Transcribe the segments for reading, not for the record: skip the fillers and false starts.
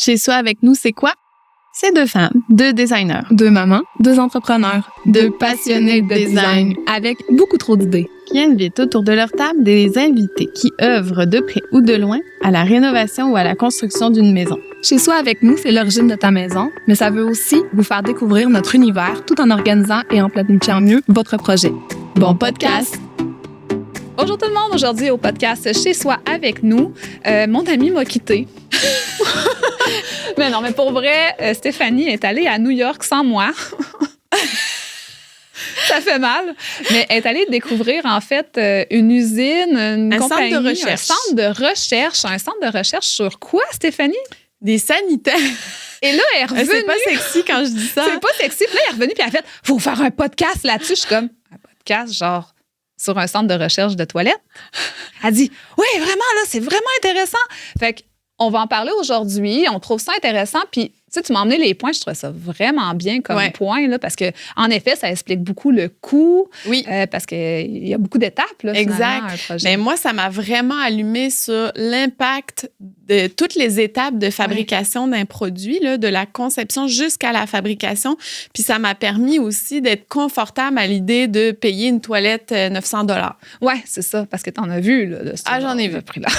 Chez soi avec nous, c'est quoi? C'est 2 femmes, 2 designers, 2 mamans, 2 entrepreneurs, 2 passionnés de design avec beaucoup trop d'idées. qui invitent autour de leur table des invités qui œuvrent de près ou de loin à la rénovation ou à la construction d'une maison. Chez soi avec nous, c'est l'origine de ta maison, mais ça veut aussi vous faire découvrir notre univers tout en organisant et en planifiant mieux votre projet. Bon podcast! Bonjour tout le monde, aujourd'hui au podcast Chez soi avec nous. Mon ami m'a quitté. Mais non, mais pour vrai, Stéphanie est allée à New York sans moi. Ça fait mal. Mais elle est allée découvrir, en fait, une usine, une compagnie, centre de recherche. Un centre de recherche sur quoi, Stéphanie? Des sanitaires! Et là, elle est revenue. C'est pas sexy quand je dis ça. C'est pas sexy. Puis là, elle est revenue, puis elle a fait « Faut faire un podcast là-dessus. » Je suis comme « Un podcast, genre, sur un centre de recherche de toilettes? » Elle dit « Oui, vraiment, là, c'est vraiment intéressant. » Fait qu'on va en parler aujourd'hui. On trouve ça intéressant. Puis, tu sais, tu m'as emmené les points. Je trouvais ça vraiment bien comme point, là, parce que, en effet, ça explique beaucoup le coût. Oui. Parce qu'il y a beaucoup d'étapes, là, Exact. un projet. Mais moi, ça m'a vraiment allumé sur l'impact de toutes les étapes de fabrication d'un produit, là, de la conception jusqu'à la fabrication. Puis ça m'a permis aussi d'être confortable à l'idée de payer une toilette 900 $. Oui, c'est ça, parce que tu en as vu. Là, J'en ai vu. Prix-là.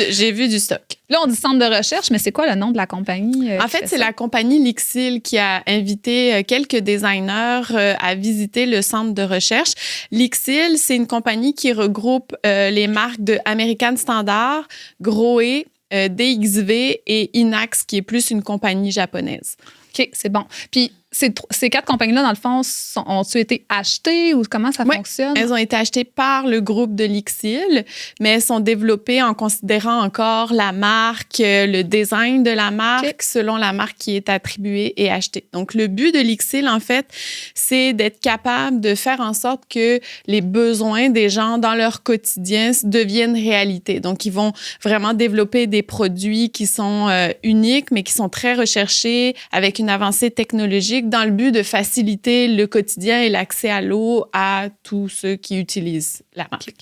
J'ai vu du stock. Là, on dit centre de recherche, mais c'est quoi le nom de la compagnie? En fait, c'est la compagnie Lixil qui a invité quelques designers à visiter le centre de recherche. Lixil, c'est une compagnie qui regroupe les marques de American Standard, Grohe, DXV et Inax, qui est plus une compagnie japonaise. OK, c'est bon. Puis, ces 4 compagnies-là, dans le fond, ont-elles été achetées ou comment ça fonctionne? Elles ont été achetées par le groupe de Lixil, mais elles sont développées en considérant encore la marque, le design de la marque, selon la marque qui est attribuée et achetée. Donc, le but de Lixil, en fait, c'est d'être capable de faire en sorte que les besoins des gens dans leur quotidien deviennent réalité. Donc, ils vont vraiment développer des produits qui sont uniques, mais qui sont très recherchés, avec une avancée technologique, dans le but de faciliter le quotidien et l'accès à l'eau à tous ceux qui utilisent la marque.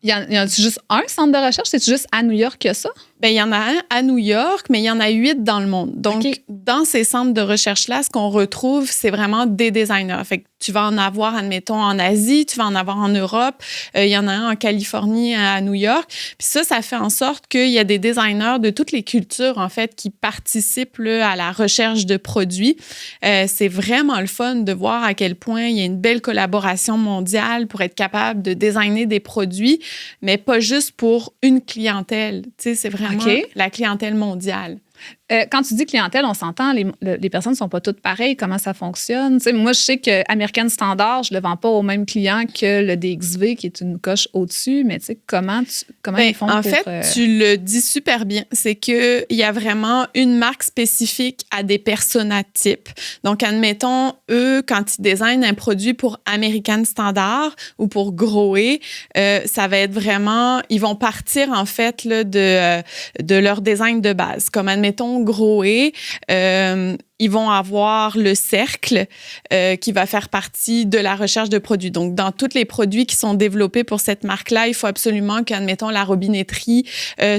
Y en a-tu juste un centre de recherche? C'est-tu juste à New York qu'il y a ça? Bien, il y en a un à New York, mais il y en a 8 dans le monde. Donc, dans ces centres de recherche-là, ce qu'on retrouve, c'est vraiment des designers. Fait que tu vas en avoir, admettons, en Asie, tu vas en avoir en Europe. Il y en a un en Californie, à New York. Puis ça fait en sorte qu'il y a des designers de toutes les cultures, en fait, qui participent là, à la recherche de produits. C'est vraiment le fun de voir à quel point il y a une belle collaboration mondiale pour être capable de designer des produits, mais pas juste pour une clientèle. Tu sais, c'est vraiment la clientèle mondiale. Quand tu dis clientèle, on s'entend, les personnes ne sont pas toutes pareilles. Comment ça fonctionne? T'sais, moi, je sais que American Standard, je ne le vends pas au même client que le DXV, qui est une coche au-dessus. Mais comment ils font en fait, tu le dis super bien. C'est qu'il y a vraiment une marque spécifique à des personas types. Donc, admettons, eux, quand ils designent un produit pour American Standard ou pour Grohe, ça va être vraiment... Ils vont partir, en fait, là, de leur design de base. Comme, admettons, Grohe, ils vont avoir le cercle qui va faire partie de la recherche de produits. Donc, dans tous les produits qui sont développés pour cette marque-là, il faut absolument qu'admettons, la robinetterie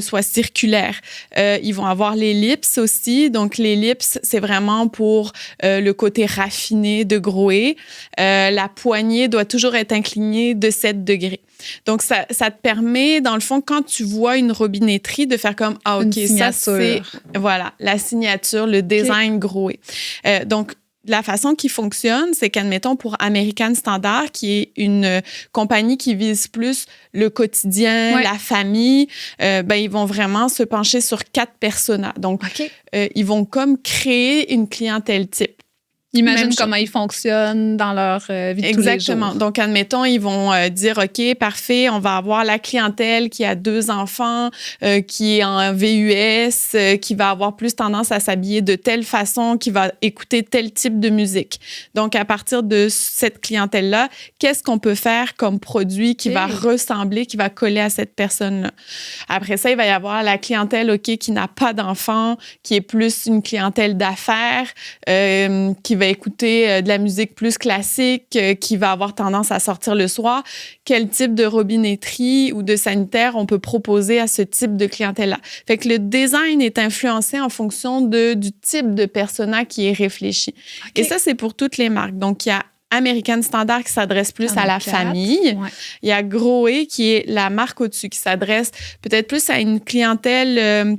soit circulaire. Ils vont avoir l'ellipse aussi. Donc, l'ellipse, c'est vraiment pour le côté raffiné de Grohe. La poignée doit toujours être inclinée de 7 degrés. Donc, ça te permet, dans le fond, quand tu vois une robinetterie, de faire comme, ah, OK, ça, c'est, voilà, la signature, le design Grohe. Donc, la façon qui fonctionne, c'est qu'admettons, pour American Standard, qui est une compagnie qui vise plus le quotidien, la famille, ils vont vraiment se pencher sur 4 personas. Donc, ils vont comme créer une clientèle type. Imagine comment ils fonctionnent dans leur vie de tous les jours. Exactement. Donc, admettons, ils vont dire, OK, parfait, on va avoir la clientèle qui a 2 enfants, qui est en VUS, qui va avoir plus tendance à s'habiller de telle façon, qui va écouter tel type de musique. Donc, à partir de cette clientèle-là, qu'est-ce qu'on peut faire comme produit qui va ressembler, qui va coller à cette personne-là? Après ça, il va y avoir la clientèle, OK, qui n'a pas d'enfants, qui est plus une clientèle d'affaires, qui va écouter de la musique plus classique qui va avoir tendance à sortir le soir. Quel type de robinetterie ou de sanitaire on peut proposer à ce type de clientèle-là? Fait que le design est influencé en fonction du type de persona qui est réfléchi. Okay. Et ça, c'est pour toutes les marques. Donc, il y a American Standard qui s'adresse plus à la famille. Ouais. Il y a Grohe qui est la marque au-dessus qui s'adresse peut-être plus à une clientèle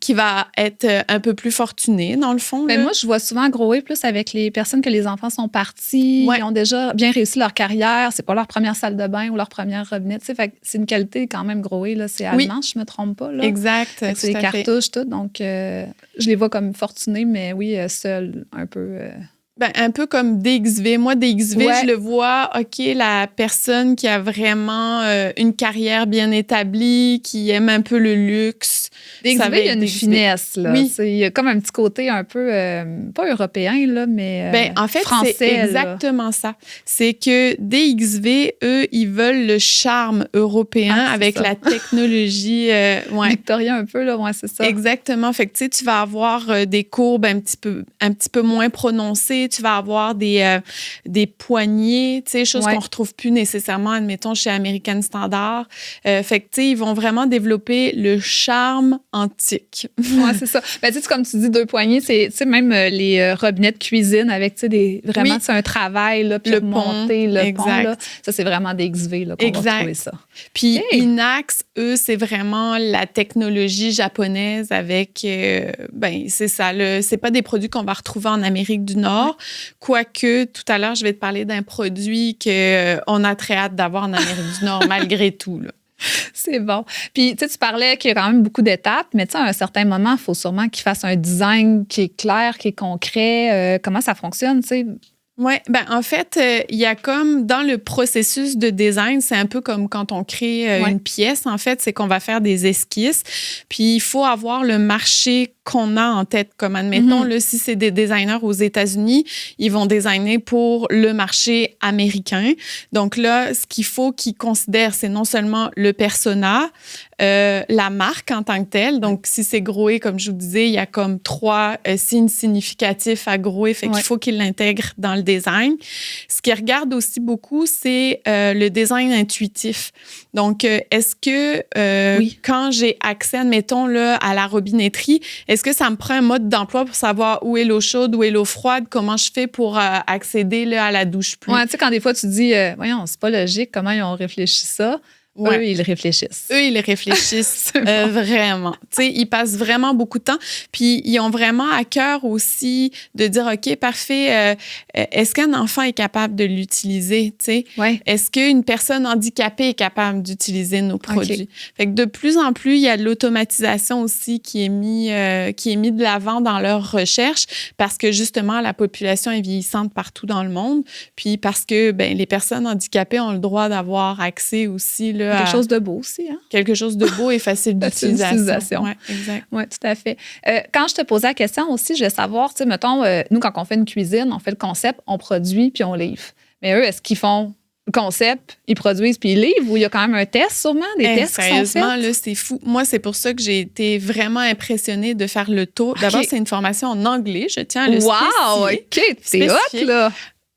qui va être un peu plus fortunée, dans le fond. Moi, je vois souvent Grohe plus avec les personnes que les enfants sont partis, ils ont déjà bien réussi leur carrière, c'est pas leur première salle de bain ou leur première robinet. Fait que c'est une qualité quand même, Grohe, là, c'est allemand, je me trompe pas. Là. Exact. C'est des cartouches, tout. Donc, je les vois comme fortunés, mais oui, seuls, un peu... Un peu comme DXV. Moi, DXV, je le vois, OK, la personne qui a vraiment une carrière bien établie, qui aime un peu le luxe. DXV, il y a une finesse, là. Oui. Il y a comme un petit côté un peu, pas européen, là, mais en fait, français. C'est exactement ça. C'est que DXV, eux, ils veulent le charme européen avec la technologie. Victorien un peu, là, c'est ça. Exactement. Fait que, tu sais, tu vas avoir des courbes un petit peu moins prononcées. Tu vas avoir des poignées, tu sais, choses qu'on ne retrouve plus nécessairement, admettons, chez American Standard. Fait que, tu sais, ils vont vraiment développer le charme antique. Oui, c'est ça. Tu sais, comme tu dis, 2 poignées, c'est, tu sais, même les robinets de cuisine avec, tu sais, vraiment, c'est un travail, là, puis le monter le exact. pont, là. Ça, c'est vraiment des XV, là, qu'on va trouver ça. Puis Inax, eux, c'est vraiment la technologie japonaise avec, c'est ça, c'est pas des produits qu'on va retrouver en Amérique du Nord. Quoique, tout à l'heure, je vais te parler d'un produit qu'on a très hâte d'avoir en Amérique du Nord, malgré tout. Là. C'est bon. Puis, tu sais, tu parlais qu'il y a quand même beaucoup d'étapes, mais tu sais, à un certain moment, il faut sûrement qu'il fasse un design qui est clair, qui est concret. Comment ça fonctionne, tu sais? Oui, en fait, il y a comme dans le processus de design, c'est un peu comme quand on crée une pièce, en fait, c'est qu'on va faire des esquisses, puis il faut avoir le marché qu'on a en tête. Comme admettons, là, si c'est des designers aux États-Unis, ils vont designer pour le marché américain. Donc là, ce qu'il faut qu'ils considèrent, c'est non seulement le persona, la marque en tant que telle. Donc, si c'est Grohe, comme je vous disais, il y a comme 3 signes significatifs à Grohe, fait qu'il faut qu'ils l'intègrent dans le design. Ce qu'ils regardent aussi beaucoup, c'est le design intuitif. Donc, est-ce que quand j'ai accès, admettons, là, à la robinetterie, est-ce que ça me prend un mode d'emploi pour savoir où est l'eau chaude, où est l'eau froide, comment je fais pour accéder là, à la douche pluie? Oui, tu sais, quand des fois tu dis, voyons, c'est pas logique, comment ils ont réfléchi ça? Eux, ils réfléchissent. Eux, ils réfléchissent vraiment. Tu sais, ils passent vraiment beaucoup de temps. Puis, ils ont vraiment à cœur aussi de dire, OK, parfait, est-ce qu'un enfant est capable de l'utiliser? Tu sais? Est-ce qu'une personne handicapée est capable d'utiliser nos produits? Fait que de plus en plus, il y a de l'automatisation aussi qui est mis de l'avant dans leurs recherches parce que, justement, la population est vieillissante partout dans le monde. Puis, parce que les personnes handicapées ont le droit d'avoir accès aussi là, quelque chose de beau aussi. Hein? Quelque chose de beau et facile d'utilisation. Oui, exact. Oui, tout à fait. Quand je te posais la question aussi, je voulais savoir, tu sais, mettons, nous, quand on fait une cuisine, on fait le concept, on produit, puis on livre. Mais eux, est-ce qu'ils font le concept, ils produisent, puis ils livrent, ou il y a quand même un test, sûrement, des tests qui sont faits? Sérieusement, là, c'est fou. Moi, c'est pour ça que j'ai été vraiment impressionnée de faire le tour. D'abord, c'est une formation en anglais, je tiens à le spécifier. Wow, OK, c'est hot, là!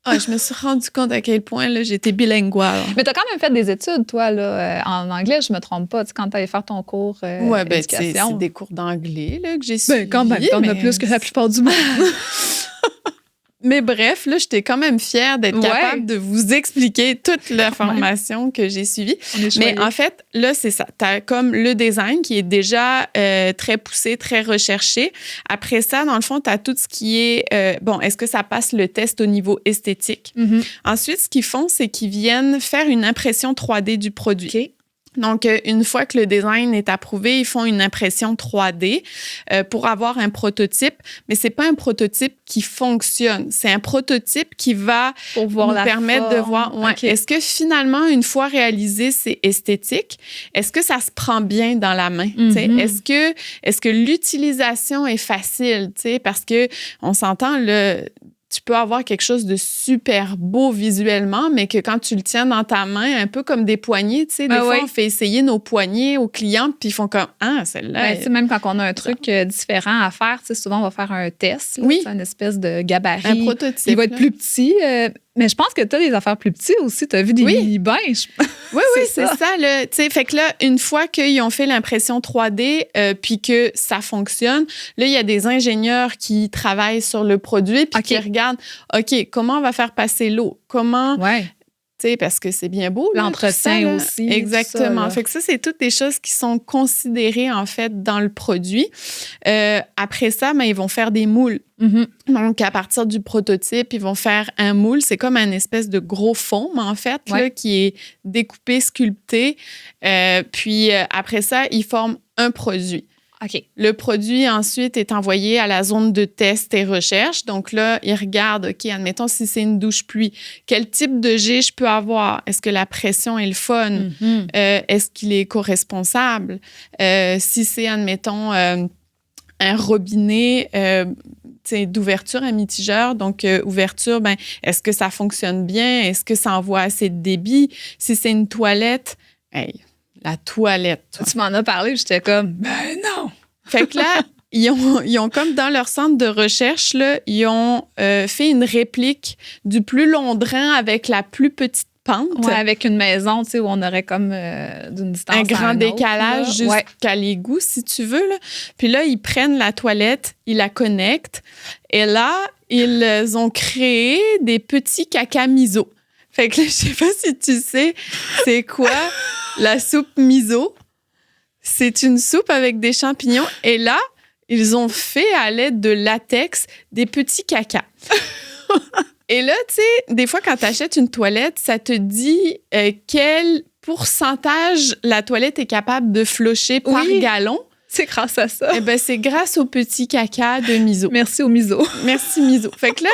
Je me suis rendu compte à quel point là, j'étais bilingual. Mais tu as quand même fait des études, toi, là, en anglais, je me trompe pas, quand tu allais faire ton cours d'éducation. C'est des cours d'anglais là, que j'ai suivis. Quand même, t'en as plus que la plupart du monde. Mais bref, là, j'étais quand même fière d'être capable de vous expliquer toute la formation que j'ai suivie. Mais en fait, là, c'est ça. Tu as comme le design qui est déjà très poussé, très recherché. Après ça, dans le fond, tu as tout ce qui est, est-ce que ça passe le test au niveau esthétique? Ensuite, ce qu'ils font, c'est qu'ils viennent faire une impression 3D du produit. Okay. Donc, une fois que le design est approuvé, ils font une impression 3D pour avoir un prototype. Mais c'est pas un prototype qui fonctionne. C'est un prototype qui va nous permettre de voir est-ce que finalement, une fois réalisé, c'est esthétique? Est-ce que ça se prend bien dans la main? Est-ce que l'utilisation est facile? Parce que on s'entend, tu peux avoir quelque chose de super beau visuellement, mais que quand tu le tiens dans ta main, un peu comme des poignées, tu sais, des fois, on fait essayer nos poignets aux clients, puis ils font comme « Ah, celle-là... » Même quand on a un truc différent à faire, tu sais, souvent, on va faire un test. Là, oui. Une espèce de gabarit. Un prototype. Il va être plus petit. Mais je pense que tu as des affaires plus petites aussi. Tu as vu des mini-bains. Oui, c'est ça. Là. Fait que là, une fois qu'ils ont fait l'impression 3D puis que ça fonctionne, là, il y a des ingénieurs qui travaillent sur le produit puis qui regardent, OK, comment on va faire passer l'eau? Comment... parce que c'est bien beau. L'entretien là, aussi. Exactement. Ça, fait que ça, c'est toutes des choses qui sont considérées, en fait, dans le produit. Après ça, ils vont faire des moules. Mm-hmm. Donc, à partir du prototype, ils vont faire un moule. C'est comme un espèce de gros foam, en fait, là, qui est découpé, sculpté. Puis, après ça, ils forment un produit. OK. Le produit, ensuite, est envoyé à la zone de test et recherche. Donc là, ils regardent, OK, admettons, si c'est une douche pluie, quel type de jet je peux avoir? Est-ce que la pression est le fun? Mm-hmm. Est-ce qu'il est co-responsable? Si c'est, admettons, un robinet d'ouverture, un mitigeur, donc ouverture, est-ce que ça fonctionne bien? Est-ce que ça envoie assez de débit? Si c'est une toilette, la toilette. Tu m'en as parlé, j'étais comme, non! Fait que là, ils ont comme dans leur centre de recherche, là, ils ont fait une réplique du plus long drain avec la plus petite pente. Ouais, avec une maison, tu sais, où on aurait comme d'une distance un grand décalage autre, jusqu'à l'égout, si tu veux. Là. Puis là, ils prennent la toilette, ils la connectent. Et là, ils ont créé des petits caca miso. Fait que là, je sais pas si tu sais, c'est quoi la soupe miso. C'est une soupe avec des champignons. Et là, ils ont fait à l'aide de latex des petits cacas. Et là, tu sais, des fois, quand tu achètes une toilette, ça te dit quel pourcentage la toilette est capable de flusher par gallon. C'est grâce à ça. Eh bien, c'est grâce au petit caca de miso. Merci au miso. Merci, miso. Fait que là,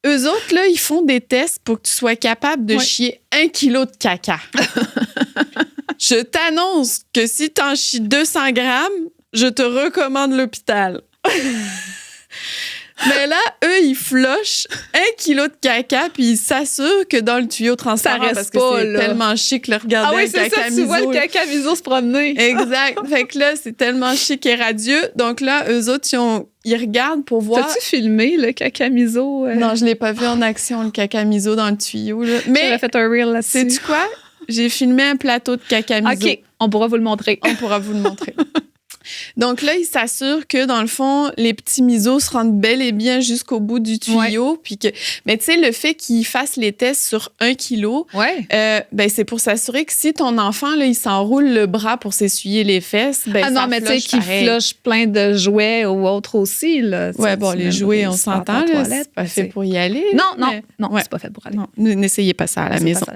eux autres, là, ils font des tests pour que tu sois capable de chier 1 kilo de caca. Je t'annonce que si t'en chies 200 grammes, je te recommande l'hôpital. Mais là, eux, ils flushent 1 kilo de caca puis ils s'assurent que dans le tuyau transparent, ça reste parce que pas, c'est là. Tellement chic le regarder oui, c'est ça, tu vois le caca miso se promener. Exact. Fait que là, c'est tellement chic et radieux. Donc là, eux autres, ils regardent pour voir... T'as-tu filmé le caca miso? Non, je l'ai pas vu en action, le caca miso dans le tuyau. Là. Mais j'avais fait un reel là-dessus. Sais-tu quoi? J'ai filmé un plateau de caca miso. OK, on pourra vous le montrer. On pourra vous le montrer. Donc là, ils s'assurent que, dans le fond, les petits misos se rendent bel et bien jusqu'au bout du tuyau. Puis que... Mais tu sais, le fait qu'ils fassent les tests sur 1 kilo, c'est pour s'assurer que si ton enfant, là, il s'enroule le bras pour s'essuyer les fesses, non, mais tu sais, qu'il flush plein de jouets ou autres aussi. Là, les jouets, on s'entend, là, c'est pas fait pour y aller. Non, c'est pas fait pour aller. Non, n'essayez pas ça à la maison.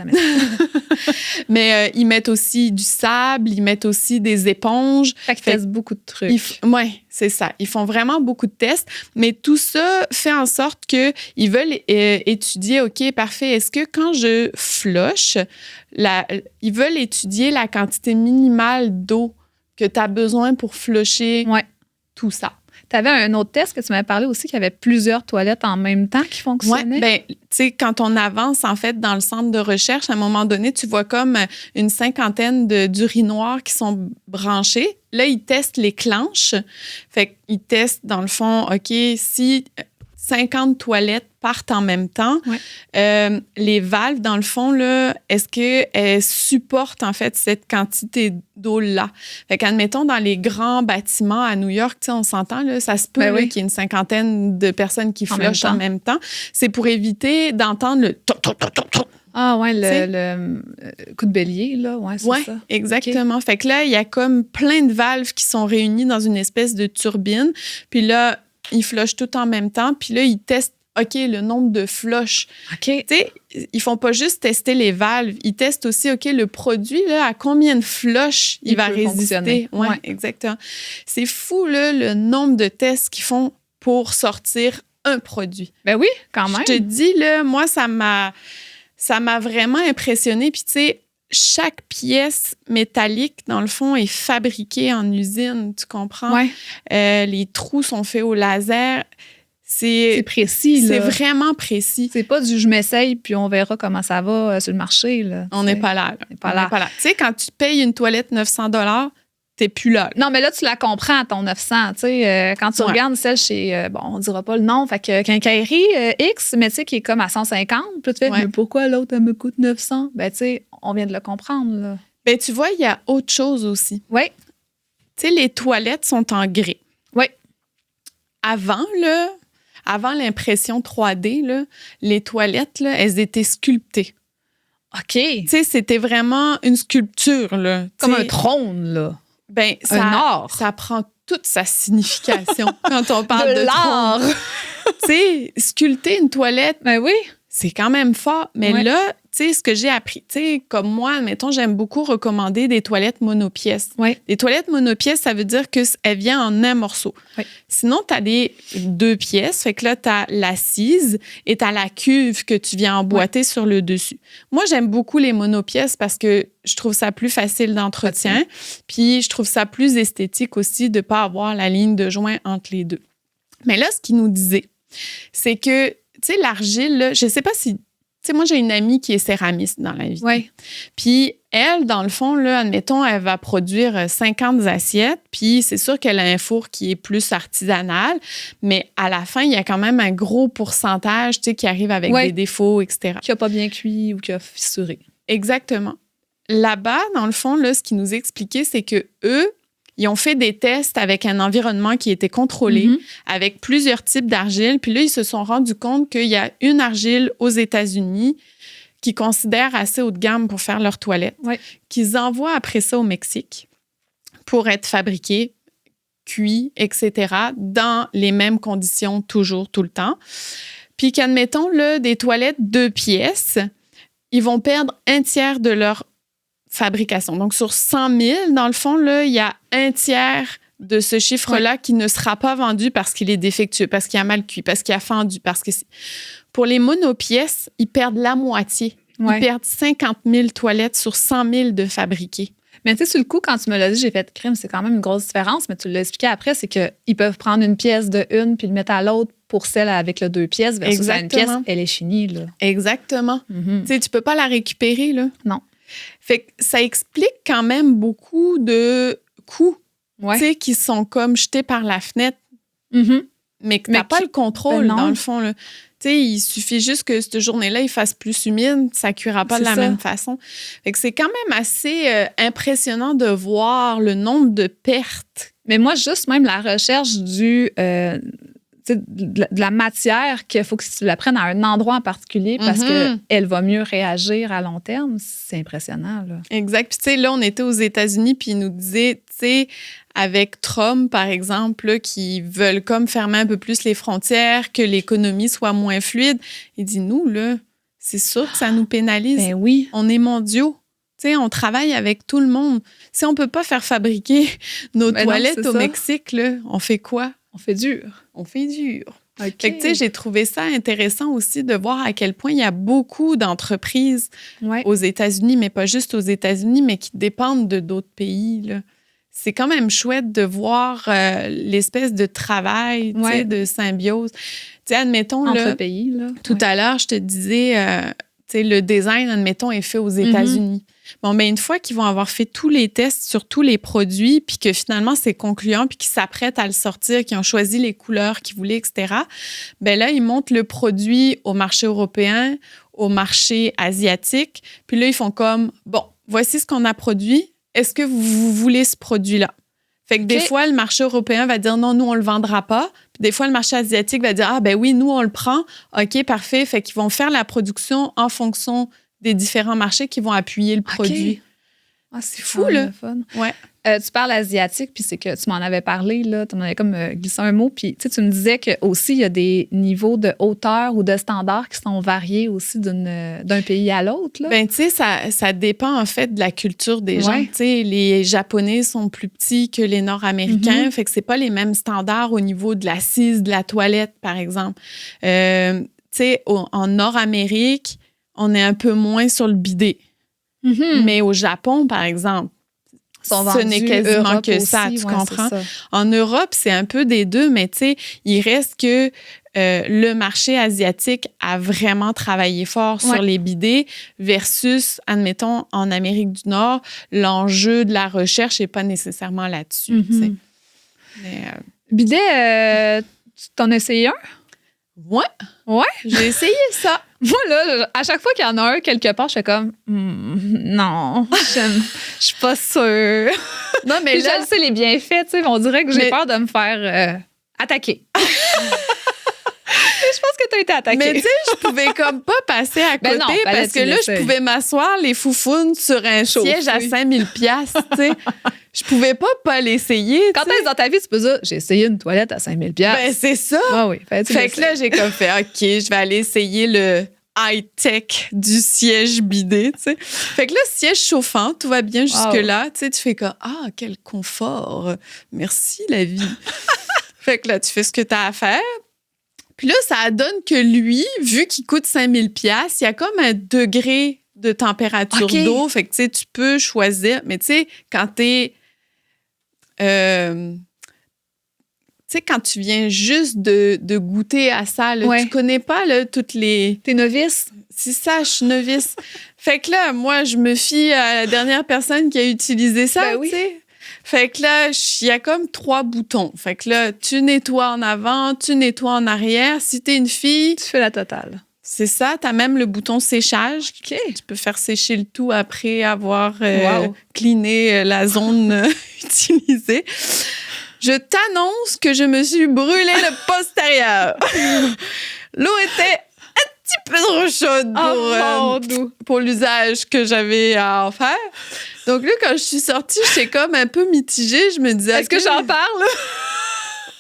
Mais ils mettent aussi du sable, ils mettent aussi des éponges. Fait qu'ils beaucoup de trucs. Oui, c'est ça. Ils font vraiment beaucoup de tests, mais tout ça fait en sorte qu'ils veulent étudier, OK, parfait, est-ce que quand je flush, ils veulent étudier la quantité minimale d'eau que tu as besoin pour flusher tout ça. Tu avais un autre test que tu m'avais parlé aussi, qu'il y avait plusieurs toilettes en même temps qui fonctionnaient. Oui, tu sais, quand on avance, en fait, dans le centre de recherche, à un moment donné, tu vois comme une 50aine d'urinoirs qui sont branchés. Là, ils testent les clenches. Fait qu'ils testent, dans le fond, OK, si 50 toilettes partent en même temps, les valves, dans le fond, là, est-ce qu'elles supportent, en fait, cette quantité d'eau-là? Fait qu'admettons, dans les grands bâtiments à New York, tu sais, on s'entend, là, ça se peut qu'il y ait une 50aine de personnes qui flushent en même temps. C'est pour éviter d'entendre le Ah ouais, le coup de bélier, là, c'est ça. Exactement. Okay. Fait que là, il y a comme plein de valves qui sont réunies dans une espèce de turbine. Puis là, ils flushent tout en même temps. Puis là, ils testent, OK, le nombre de flushs. OK. Tu sais, ils font pas juste tester les valves. Ils testent aussi, OK, le produit, là, à combien de flushs il va résister. Oui, exactement. C'est fou, là, le nombre de tests qu'ils font pour sortir un produit. Ben oui, quand même. Je te dis, là, moi, ça m'a vraiment impressionnée. Puis, tu sais, chaque pièce métallique, dans le fond, est fabriquée en usine, tu comprends? Oui. Les trous sont faits au laser. C'est précis, là. C'est vraiment précis. C'est pas du « je m'essaye, puis on verra comment ça va sur le marché », là. On n'est pas là. On n'est pas là. Tu sais, quand tu payes une toilette 900 $, t'es plus là. Non, mais là, tu la comprends, ton 900. Tu sais, quand tu regardes celle chez, on dira pas le nom, fait que Quincaillerie X, mais tu sais, qui est comme à 150, puis tu fais, mais pourquoi l'autre, elle me coûte 900? Ben, tu sais, on vient de le comprendre, là. Ben, tu vois, il y a autre chose aussi. Oui. Tu sais, les toilettes sont en grès. Oui. Avant l'impression 3D, là, les toilettes, là, elles étaient sculptées. OK. Tu sais, c'était vraiment une sculpture, là. Comme T'sais, un trône, là. Ben, un art. Ça prend toute sa signification quand on parle de l'art. Tu sais, sculpter une toilette, Ben oui. c'est quand même fort. Mais là, tu sais, ce que j'ai appris, tu sais, comme moi, admettons, j'aime beaucoup recommander des toilettes monopièces. Oui. Les toilettes monopièces, ça veut dire qu'elle vient en un morceau. Oui. Sinon, tu as des 2 pièces. Fait que là, tu as l'assise et tu as la cuve que tu viens emboîter sur le dessus. Moi, j'aime beaucoup les monopièces parce que je trouve ça plus facile d'entretien. Puis, je trouve ça plus esthétique aussi de ne pas avoir la ligne de joint entre les deux. Mais là, ce qu'il nous disait, c'est que, tu sais, l'argile, là, je sais pas si... Tu sais, moi, j'ai une amie qui est céramiste dans la vie. Oui. Puis elle, dans le fond, là, admettons, elle va produire 50 assiettes. Puis c'est sûr qu'elle a un four qui est plus artisanal. Mais à la fin, il y a quand même un gros pourcentage, tu sais, qui arrive avec des défauts, etc. Qui n'a pas bien cuit ou qui a fissuré. Exactement. Là-bas, dans le fond, là, ce qu'ils nous expliquaient, c'est que eux, ils ont fait des tests avec un environnement qui était contrôlé, avec plusieurs types d'argile. Puis là, ils se sont rendus compte qu'il y a une argile aux États-Unis qu'ils considèrent assez haut de gamme pour faire leurs toilettes, qu'ils envoient après ça au Mexique pour être fabriquée, cuit, etc., dans les mêmes conditions, toujours, tout le temps. Puis qu'admettons, là, des toilettes 2 pièces, ils vont perdre un tiers de leur fabrication. Donc, sur 100 000, dans le fond, là, il y a un tiers de ce chiffre-là qui ne sera pas vendu parce qu'il est défectueux, parce qu'il a mal cuit, parce qu'il a fendu. Pour les monopièces, ils perdent la moitié. Ils perdent 50 000 toilettes sur 100 000 de fabriquées. Mais tu sais, sur le coup, quand tu me l'as dit, j'ai fait crime, c'est quand même une grosse différence, mais tu l'as expliqué après, c'est qu'ils peuvent prendre une pièce de une puis le mettre à l'autre pour celle avec le 2 pièces versus une pièce, elle est finie, là. Exactement. Tu sais, tu peux pas la récupérer, là. Non. Fait que ça explique quand même beaucoup de coûts, tu sais, qui sont comme jetés par la fenêtre, mais que tu n'as pas le contrôle, dans le fond, là. Tu sais, il suffit juste que cette journée-là, il fasse plus humide, ça ne cuira pas de la même façon. Fait que c'est quand même assez impressionnant de voir le nombre de pertes. Mais moi, juste même la recherche de la matière qu'il faut que tu la prennes à un endroit en particulier parce qu'elle va mieux réagir à long terme, c'est impressionnant, là. Exact. Puis tu sais, là, on était aux États-Unis, puis ils nous disaient, tu sais, avec Trump, par exemple, là, qui veulent comme fermer un peu plus les frontières, que l'économie soit moins fluide. Il dit, nous, là, c'est sûr que ça nous pénalise. Ben oui. On est mondiaux. Tu sais, on travaille avec tout le monde. Si on ne peut pas faire fabriquer nos toilettes au Mexique, là, on fait quoi? On fait dur. On fait dur. Okay. Fait que, tu sais, j'ai trouvé ça intéressant aussi de voir à quel point il y a beaucoup d'entreprises aux États-Unis, mais pas juste aux États-Unis, mais qui dépendent de d'autres pays, là. C'est quand même chouette de voir l'espèce de travail, tu sais, de symbiose. Tu sais, admettons, entre là, pays, là. Tout à l'heure, je te disais, tu sais, le design, admettons, est fait aux États-Unis. Bon, bien, une fois qu'ils vont avoir fait tous les tests sur tous les produits, puis que finalement, c'est concluant, puis qu'ils s'apprêtent à le sortir, qu'ils ont choisi les couleurs qu'ils voulaient, etc., bien là, ils montent le produit au marché européen, au marché asiatique, puis là, ils font comme, bon, voici ce qu'on a produit, est-ce que vous voulez ce produit-là? Fait que des fois, le marché européen va dire non, nous, on le vendra pas. Puis des fois, le marché asiatique va dire ah, ben oui, nous, on le prend. OK, parfait. Fait qu'ils vont faire la production en fonction des différents marchés qui vont appuyer le produit. Ah, c'est fou, là. Fun. Ouais. Tu parles asiatique, puis c'est que tu m'en avais parlé, là, tu m'en avais comme glissé un mot, puis tu me disais qu'aussi, il y a des niveaux de hauteur ou de standards qui sont variés aussi d'un pays à l'autre, là. Bien, tu sais, ça dépend, en fait, de la culture des gens. Tu sais, les Japonais sont plus petits que les Nord-Américains, fait que c'est pas les mêmes standards au niveau de l'assise, de la toilette, par exemple. Tu sais, en Nord-Amérique, on est un peu moins sur le bidet. Mais au Japon, par exemple, sont ce n'est vendus quasiment Europe que ça, aussi. tu Ouais, comprends? c'est ça. En Europe, c'est un peu des deux, mais tu sais, il reste que le marché asiatique a vraiment travaillé fort sur les bidets versus, admettons, en Amérique du Nord, l'enjeu de la recherche n'est pas nécessairement là-dessus. Tu sais. Mais, Bidet, tu t'en as essayé un? ouais, j'ai essayé ça. Moi, là, à chaque fois qu'il y en a un quelque part, je fais comme non, je suis pas sûre. Non, mais Puis là, je sais les bienfaits, tu sais, on dirait que j'ai Mais- peur de me faire attaquer. Je pense que tu as été attaquée. mais tu sais, je pouvais comme pas passer à côté Ben non, fallait parce que que tu là, je l'essayes. pouvais m'asseoir les foufounes sur un Chauffer. siège à 5000 piastres, tu sais. Je pouvais pas l'essayer. Quand tu sais. est-ce dans ta vie, tu peux dire j'ai essayé une toilette à 5000$? Ben, c'est ça. Oui. Fait que là, j'ai comme fait, OK, je vais aller essayer le high-tech du siège bidet, tu sais. Fait que là, siège chauffant, tout va bien jusque-là. Tu sais, tu fais comme, ah, quel confort. Merci, la vie. Fait que là, tu fais ce que tu as à faire. Puis là, ça donne que lui, vu qu'il coûte 5000$, il y a comme un degré de température OK. d'eau. Fait que, tu sais, tu peux choisir. Mais tu sais, quand t'es... tu sais, quand tu viens juste de goûter à ça, là, Ouais. tu connais pas là, toutes les... T'es novice? C'est ça, je suis novice. Fait que là, moi, je me fie à la dernière personne qui a utilisé ça, Ben oui. tu sais. Fait que là, il y a comme 3 boutons. Fait que là, tu nettoies en avant, tu nettoies en arrière. Si t'es une fille, Tu fais la totale. c'est ça, t'as même le bouton séchage. OK. Tu peux faire sécher le tout après avoir Wow. cleané la zone utilisée. Je t'annonce que je me suis brûlé le postérieur. L'eau était un petit peu trop chaude pour l'usage que j'avais à en faire. Donc là, quand je suis sortie, j'étais comme un peu mitigée. Je me disais... Est-ce que j'en parle?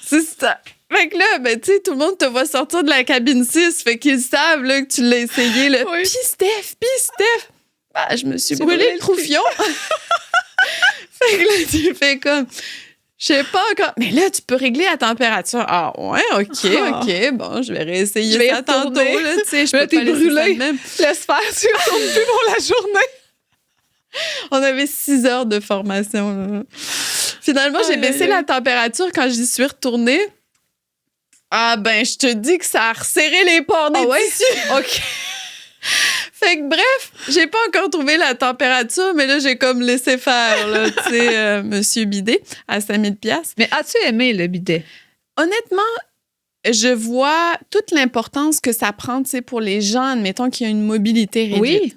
C'est ça. Fait que là, ben, tu sais, tout le monde te voit sortir de la cabine 6. Fait qu'ils savent là, que tu l'as essayé. Là. Oui. Puis Steph. Bah, je me suis C'est brûlé brûlé le le troufion. Fait que là, tu fais comme... Je sais pas encore. Mais là, tu peux régler la température. Ah ouais, OK. Bon, je vais réessayer Je vais y ça tantôt. retourner. Là, tu sais, je Mais peux t'es pas laisser ça brûlé. de même. Laisse faire, tu retournes plus pour la journée. On avait 6 heures de formation. Là. Finalement, j'ai baissé la température quand j'y suis retournée. Ah ben, je te dis que ça a resserré les pores des tissus. OK. Fait que bref, j'ai pas encore trouvé la température, mais là, j'ai comme laissé faire, là, tu sais, Monsieur Bidet à 5000$. Mais as-tu aimé le bidet? Honnêtement, je vois toute l'importance que ça prend, tu sais, pour les gens, admettons, qui ont une mobilité réduite. Oui.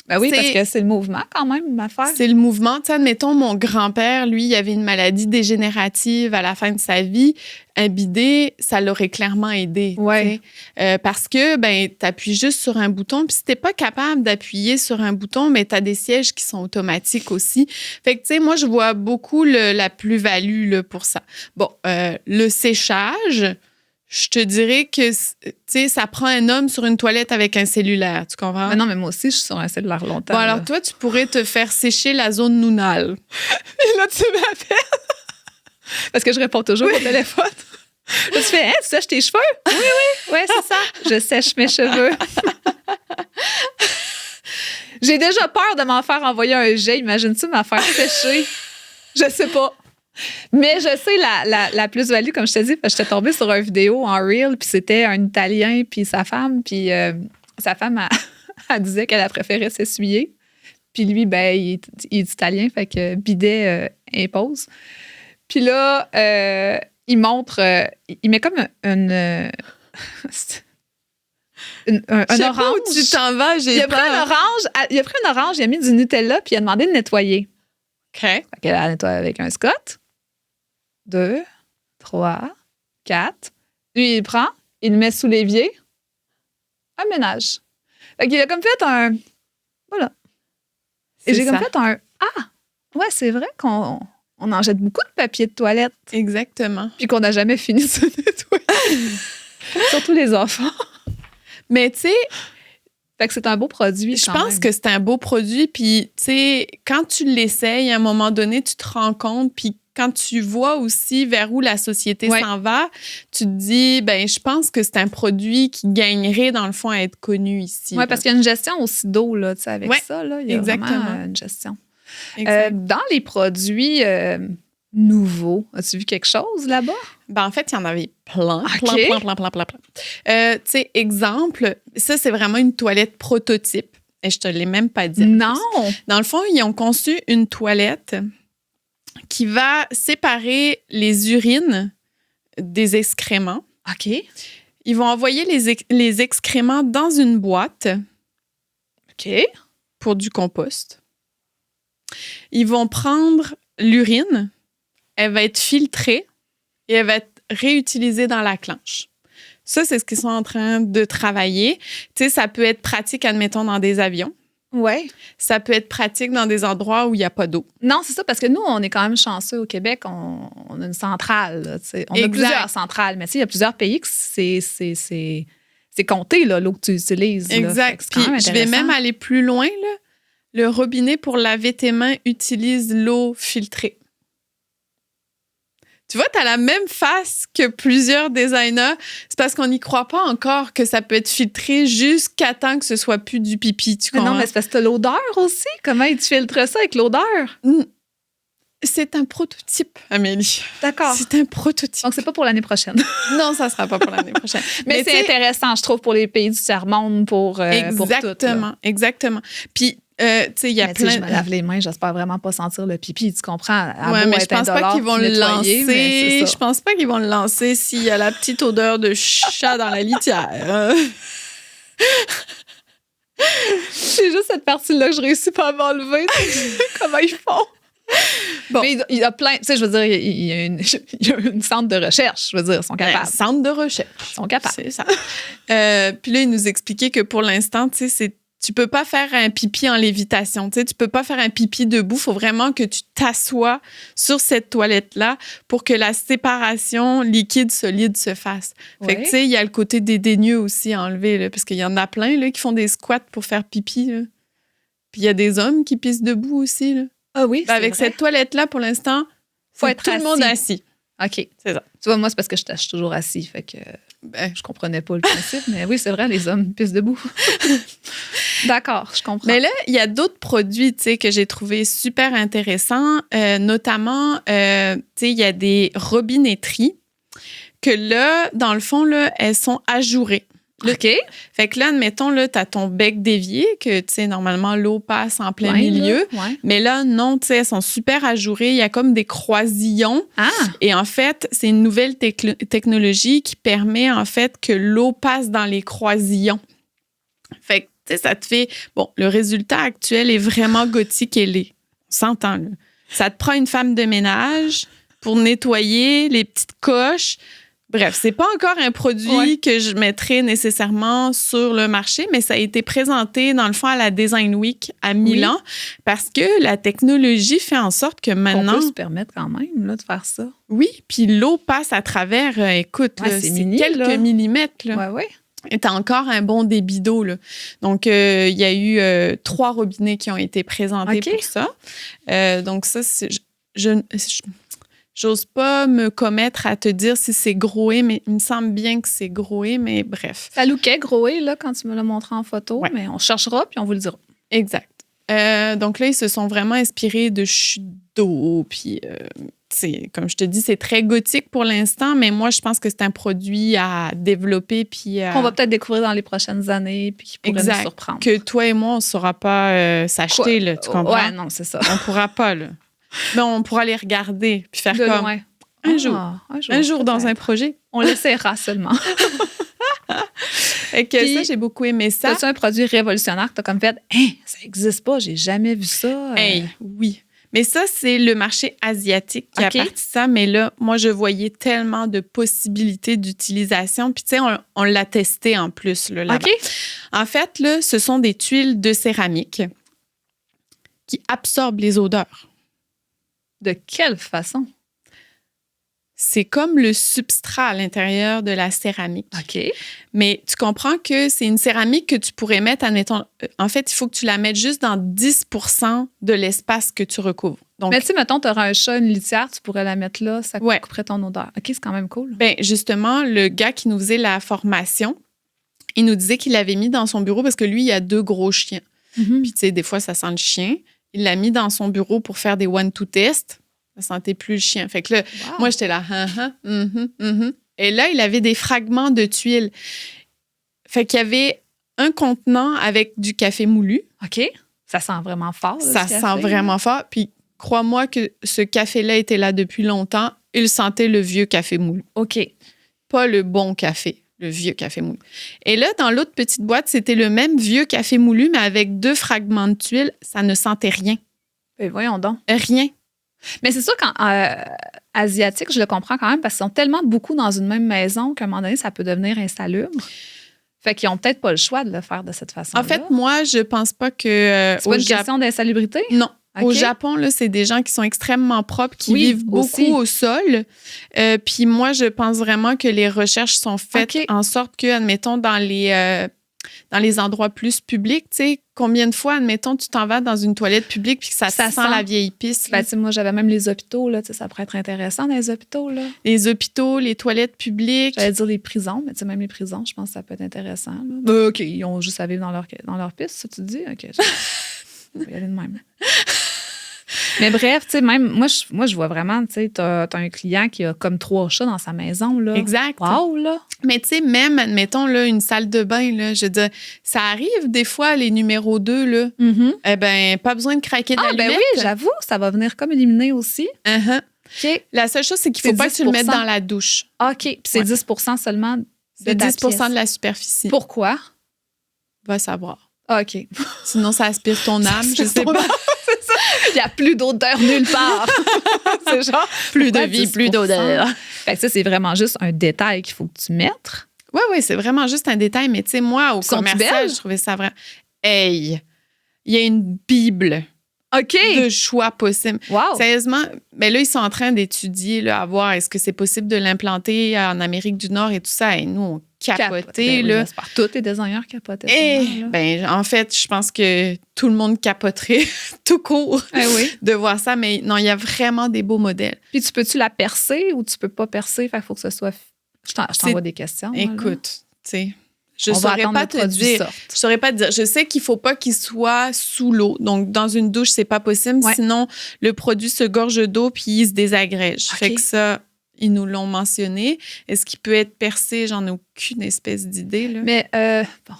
Ben oui, C'est- parce que c'est le mouvement quand même, ma affaire. C'est le mouvement. Tu sais, admettons, mon grand-père, lui, il avait une maladie dégénérative à la fin de sa vie. Un bidet, ça l'aurait clairement aidé. tu Ouais. sais. Parce que, ben, t'appuies juste sur un bouton. Puis si t'es pas capable d'appuyer sur un bouton, mais t'as des sièges qui sont automatiques aussi. Fait que, tu sais, moi, je vois beaucoup la plus-value là, pour ça. Bon, le séchage... Je te dirais que, tu sais, ça prend un homme sur une toilette avec un cellulaire, tu comprends? Mais non, mais moi aussi, je suis sur un cellulaire longtemps. Bon, alors là. toi, tu pourrais te faire sécher la zone nounale. Et là, tu m'appelles. Parce que je réponds toujours au téléphone. Là, tu fais, tu sèches tes cheveux? Oui, c'est ça. Je sèche mes cheveux. J'ai déjà peur de m'en faire envoyer un jet. Imagine-tu m'en faire sécher? Je sais pas. Mais je sais la plus-value, comme je te dis, parce que j'étais tombée sur une vidéo en Reel, puis c'était un Italien, puis sa femme, sa femme, elle disait qu'elle a préféré s'essuyer. Puis lui, ben, il est italien, fait que bidet impose. Puis là, il montre, il met comme un Je sais pas orange. où tu t'en vas, j'ai Il a pris un peur. orange, il a mis du Nutella, puis il a demandé de nettoyer. OK. Fait qu'elle a nettoyé avec un Scott. 2, 3, 4. Lui, il prend, il le met sous l'évier. Un ménage. Fait qu'il a comme fait un... Voilà. Et j'ai comme fait un... Ah! Ouais, c'est vrai qu'on en jette beaucoup de papier de toilette. Exactement. Puis qu'on n'a jamais fini de se nettoyer. Surtout les enfants. Mais tu sais, Fait que c'est un beau produit. je quand pense même. que c'est un beau produit. Puis, tu sais, quand tu l'essayes, à un moment donné, tu te rends compte. Puis, quand tu vois aussi vers où la société Ouais. s'en va, tu te dis, ben, je pense que c'est un produit qui gagnerait, dans le fond, à être connu ici. Oui, là. parce qu'il y a une gestion aussi d'eau, là, tu sais, avec Ouais, ça, là. Il y a exactement. vraiment une gestion. Exact. Dans les produits nouveaux, as-tu vu quelque chose là-bas? Ben, en fait, il y en avait plein. OK. Tu sais, exemple, ça, c'est vraiment une toilette prototype. Et je te l'ai même pas dit. Non! Dans le fond, ils ont conçu une toilette qui va séparer les urines des excréments. OK. Ils vont envoyer les excréments dans une boîte OK. pour du compost. Ils vont prendre l'urine, elle va être filtrée et elle va être réutilisée dans la clenche. Ça, c'est ce qu'ils sont en train de travailler. Tu sais, ça peut être pratique, admettons, dans des avions. Ouais. Ça peut être pratique dans des endroits où il n'y a pas d'eau. Non, c'est ça, parce que nous, on est quand même chanceux au Québec. On a une centrale. Là, on a Exact. plusieurs centrales, mais il y a plusieurs pays que c'est compté, là, l'eau que tu utilises. Là. Fait Exact. que c'est quand Puis même je vais intéressant. même aller plus loin. Là. Le robinet pour laver tes mains utilise l'eau filtrée. Tu vois, tu as la même face que plusieurs designers. C'est parce qu'on n'y croit pas encore que ça peut être filtré jusqu'à temps que ce soit plus du pipi. Tu Mais comprends? non, mais c'est parce que t'as l'odeur aussi. Comment tu filtres ça avec l'odeur? C'est un prototype, Amélie. D'accord. C'est un prototype. Donc, c'est pas pour l'année prochaine. Non, ça sera pas pour l'année prochaine. Mais c'est tu sais, intéressant, je trouve, pour les pays du tiers-monde, pour tout. exactement, Là. exactement. Puis, tu sais, il y a Mais tu sais, plein... je me lave les mains, j'espère vraiment pas sentir le pipi, tu comprends? Ouais, mais je pense pas qu'ils vont le lancer. Je pense pas qu'ils vont le lancer s'il y a la petite odeur de chat dans la litière. C'est juste cette partie-là que je réussis pas à m'enlever. Comment ils font? Bon. Mais il y a plein, tu sais, je veux dire, il y a une centre de recherche, je veux dire, ils sont Un capables. centre de recherche. Ils sont capables. C'est ça. Puis là, il nous expliquait que pour l'instant, tu sais, tu peux pas faire un pipi en lévitation. Tu sais, tu peux pas faire un pipi debout. Il faut vraiment que tu t'assoies sur cette toilette-là pour que la séparation liquide-solide se fasse. Fait que, Ouais. tu sais, il y a le côté dédaigneux aussi à enlever, là, parce qu'il y en a plein là, qui font des squats pour faire pipi. Là. Puis il y a des hommes qui pissent debout aussi. Là. Ah oui, Ben, avec cette toilette-là, pour l'instant, Faut c'est être tout le monde assis. OK. C'est ça. Tu vois, moi, c'est parce que je suis toujours assis, fait que Ben, je comprenais pas le principe, mais oui, c'est vrai, les hommes pissent debout. D'accord, je comprends. mais là, il y a d'autres produits, tu sais, que j'ai trouvé super intéressants. Notamment, tu sais, il y a des robinetteries que là, dans le fond, là, elles sont ajourées. Là, OK. fait que là, admettons, là, tu as ton bec d'évier, que, tu sais, normalement, l'eau passe en plein Ouais, milieu. là, ouais. Mais là, non, tu sais, elles sont super ajourées. Il y a comme des croisillons. Ah, Et en fait, c'est une nouvelle technologie qui permet, en fait, que l'eau passe dans les croisillons. Fait que, tu sais, ça te fait... Bon, le résultat actuel est vraiment gothique et laid. On s'entend, là. Ça te prend une femme de ménage pour nettoyer les petites coches. Bref, c'est pas encore un produit que je mettrais nécessairement sur le marché, mais ça a été présenté, dans le fond, à la Design Week à Milan, parce que la technologie fait en sorte que maintenant... on peut se permettre quand même là, de faire ça. Oui, puis l'eau passe à travers, écoute, Ouais, là, c'est c'est mini, quelques là. millimètres. Là. Ouais, ouais. Et t'as encore un bon débit d'eau. Là. Donc, il y a eu 3 robinets qui ont été présentés OK. pour ça. Donc, ça, j'ose pas me commettre à te dire si c'est groé, mais il me semble bien que c'est groé, mais bref. Ça lookait groé là, quand tu me l'as montré en photo, Ouais. mais on cherchera puis on vous le dira. Exact. Donc là, ils se sont vraiment inspirés de chutes d'eau. Puis, comme je te dis, c'est très gothique pour l'instant, mais moi, je pense que c'est un produit à développer. Puis Qu'on va peut-être découvrir dans les prochaines années puis qui pourrait nous surprendre. Que toi et moi, on ne saura pas s'acheter, là, tu comprends? Ouais, non, c'est ça. On ne pourra pas, là. Mais on pourra les regarder puis faire De comme loin. un jour. Un jour dans un peut-être. projet. On l'essaiera seulement. Et que Puis, ça, j'ai beaucoup aimé ça. C'est un produit révolutionnaire que tu as comme fait, hein, ça n'existe pas, j'ai jamais vu ça. Hey, oui. Mais ça, c'est le marché asiatique qui a OK. parti ça. Mais là, moi, je voyais tellement de possibilités d'utilisation. Puis, tu sais, on l'a testé en plus, là, là-bas. OK. En fait, là, ce sont des tuiles de céramique qui absorbent les odeurs. De quelle façon? C'est comme le substrat à l'intérieur de la céramique. OK. Mais tu comprends que c'est une céramique que tu pourrais mettre, admettons, en fait, il faut que tu la mettes juste dans 10 % de l'espace que tu recouvres. Donc, Mais tu sais, mettons, tu auras un chat, une litière, tu pourrais la mettre là, ça Ouais. couperait ton odeur. OK, c'est quand même cool. ben, justement, le gars qui nous faisait la formation, il nous disait qu'il l'avait mis dans son bureau parce que lui, il a 2 gros chiens. Mhm. Puis, tu sais, des fois, ça sent le chien. il l'a mis dans son bureau pour faire des one-two tests. Il ne sentait plus le chien. Fait que là, moi, j'étais là. Et là, il avait des fragments de tuiles. Fait qu'il y avait un contenant avec du café moulu. OK. Ça sent vraiment fort. Là, ça sent vraiment fort. Puis, crois-moi que ce café-là était là depuis longtemps. Il sentait le vieux café moulu. OK. Pas le bon café, le vieux café moulu. Et là, dans l'autre petite boîte, c'était le même vieux café moulu, mais avec 2 fragments de tuiles. Ça ne sentait rien. Ben voyons donc. Rien. Mais c'est sûr qu'en asiatique, je le comprends quand même parce qu'ils sont tellement beaucoup dans une même maison qu'à un moment donné, ça peut devenir insalubre. Fait qu'ils n'ont peut-être pas le choix de le faire de cette façon-là. En fait, moi, je pense pas que... c'est pas une question d'insalubrité? Non. Okay. Au Japon, là, c'est des gens qui sont extrêmement propres, qui vivent beaucoup aussi. au sol. Puis moi, je pense vraiment que les recherches sont faites en sorte que, admettons, dans les endroits plus publics, tu sais, combien de fois, admettons, tu t'en vas dans une toilette publique puis que ça sent la vieille pisse. Ben, moi, j'avais même les hôpitaux, là, ça pourrait être intéressant dans les hôpitaux. Là. Les hôpitaux, les toilettes publiques. J'allais dire les prisons, mais même les prisons, je pense que ça peut être intéressant. Là. OK, ils ont juste à vivre dans leur piste, ça, tu te dis? OK, on va y aller de même. Mais bref, tu sais, même, moi, je vois vraiment, tu sais, t'as un client qui a comme 3 chats dans sa maison, là. Exact. Wow, là. Mais tu sais, même, admettons, là, une salle de bain, là, je veux dire, ça arrive des fois, les numéros 2, là. Eh bien, pas besoin de craquer d'allumette. Ben oui, j'avoue, ça va venir comme éliminer aussi. OK. La seule chose, c'est qu'il ne faut pas que tu le mettes dans la douche. OK. Puis c'est 10 seulement de 10 pièce. de la superficie. Pourquoi? Va savoir. OK. Sinon, ça aspire ton âme, je sais pas. C'est ça. Il n'y a plus d'odeur nulle part. C'est genre... Plus de vie, plus d'odeur. Fait que ça, c'est vraiment juste un détail qu'il faut que tu mettes. Oui, c'est vraiment juste un détail. Mais tu sais, moi, au commercial, je trouvais ça vraiment... Hey! Il y a une Bible de choix possibles. Wow! Sérieusement, mais là, ils sont en train d'étudier, là, à voir est-ce que c'est possible de l'implanter en Amérique du Nord et tout ça. Et nous, on capotait. Ben là. Oui, tous les designers capotaient. En fait, je pense que tout le monde capoterait tout court de voir ça. Mais non, il y a vraiment des beaux modèles. Puis peux-tu la percer ou tu peux pas percer? Fait qu'il faut que ce soit... Je t'envoie des questions. Écoute, tu sais... Je ne saurais pas te dire. Je saurais pas te dire. Je sais qu'il faut pas qu'il soit sous l'eau. Donc, dans une douche, c'est pas possible. Ouais. Sinon, le produit se gorge d'eau puis il se désagrège. Fait que ça, ils nous l'ont mentionné. Est-ce qu'il peut être percé? J'en ai aucune espèce d'idée. Là. Mais, bon,